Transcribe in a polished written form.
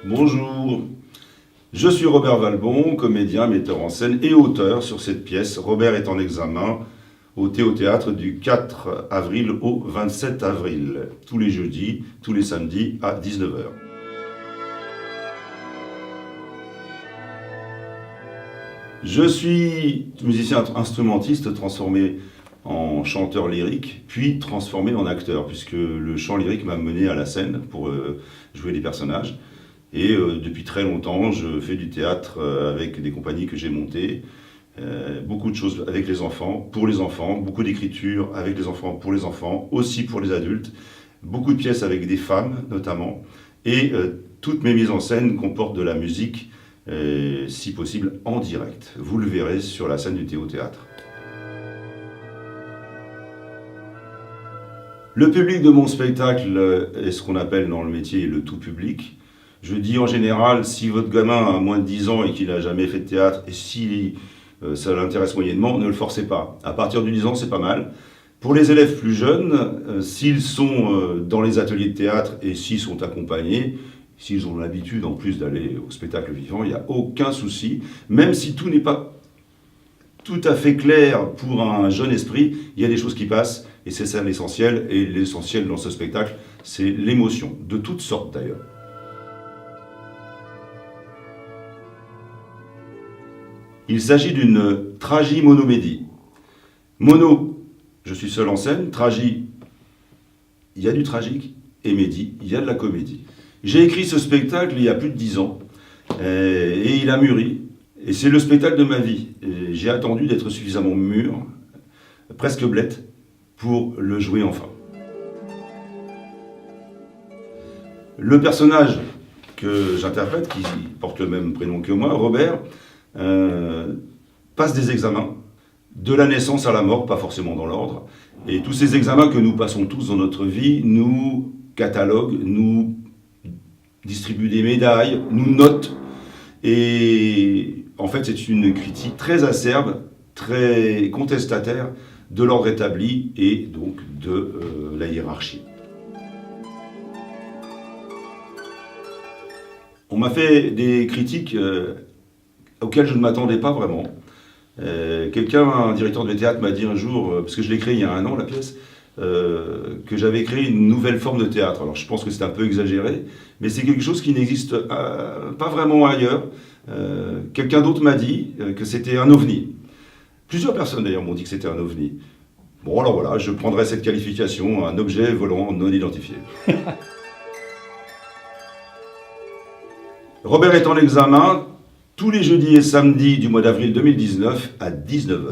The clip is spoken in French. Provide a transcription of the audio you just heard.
Bonjour, je suis Robert Valbon, comédien, metteur en scène et auteur sur cette pièce. Robert est en examen au Théâtre du 4 avril au 27 avril, tous les jeudis, tous les samedis à 19 h. Je suis musicien instrumentiste transformé en chanteur lyrique, puis transformé en acteur, puisque le chant lyrique m'a mené à la scène pour jouer des personnages. Et depuis très longtemps, je fais du théâtre avec des compagnies que j'ai montées. Beaucoup de choses avec les enfants, pour les enfants, beaucoup d'écriture avec les enfants, pour les enfants, aussi pour les adultes. Beaucoup de pièces avec des femmes notamment. Et toutes mes mises en scène comportent de la musique, si possible en direct. Vous le verrez sur la scène du Théâtre. Le public de mon spectacle est ce qu'on appelle dans le métier le tout public. Je dis en général, si votre gamin a moins de 10 ans et qu'il n'a jamais fait de théâtre, et si ça l'intéresse moyennement, ne le forcez pas. À partir de 10 ans, c'est pas mal. Pour les élèves plus jeunes, s'ils sont dans les ateliers de théâtre et s'ils sont accompagnés, s'ils ont l'habitude en plus d'aller au spectacle vivant, il n'y a aucun souci. Même si tout n'est pas tout à fait clair pour un jeune esprit, il y a des choses qui passent et c'est ça l'essentiel. Et l'essentiel dans ce spectacle, c'est l'émotion, de toutes sortes d'ailleurs. Il s'agit d'une tragimonomédie. Mono, je suis seul en scène. Tragi, il y a du tragique. Et médie, il y a de la comédie. J'ai écrit ce spectacle il y a plus de 10 ans. Et il a mûri. Et c'est le spectacle de ma vie. J'ai attendu d'être suffisamment mûr, presque blette, pour le jouer enfin. Le personnage que j'interprète, qui porte le même prénom que moi, Robert, passe des examens, de la naissance à la mort, pas forcément dans l'ordre. Et tous ces examens que nous passons tous dans notre vie nous cataloguent, nous distribuent des médailles, nous notent. Et en fait, c'est une critique très acerbe, très contestataire de l'ordre établi et donc de la hiérarchie. On m'a fait des critiques auxquelles je ne m'attendais pas vraiment. Un directeur de théâtre m'a dit un jour, parce que je l'ai créé il y a 1 an la pièce, que j'avais créé une nouvelle forme de théâtre. Alors je pense que c'est un peu exagéré, mais c'est quelque chose qui n'existe pas vraiment ailleurs. Quelqu'un d'autre m'a dit que c'était un ovni. Plusieurs personnes d'ailleurs m'ont dit que c'était un ovni. Bon alors voilà, je prendrai cette qualification, un objet volant non identifié. Robert est en examen tous les jeudis et samedis du mois d'avril 2019 à 19 h.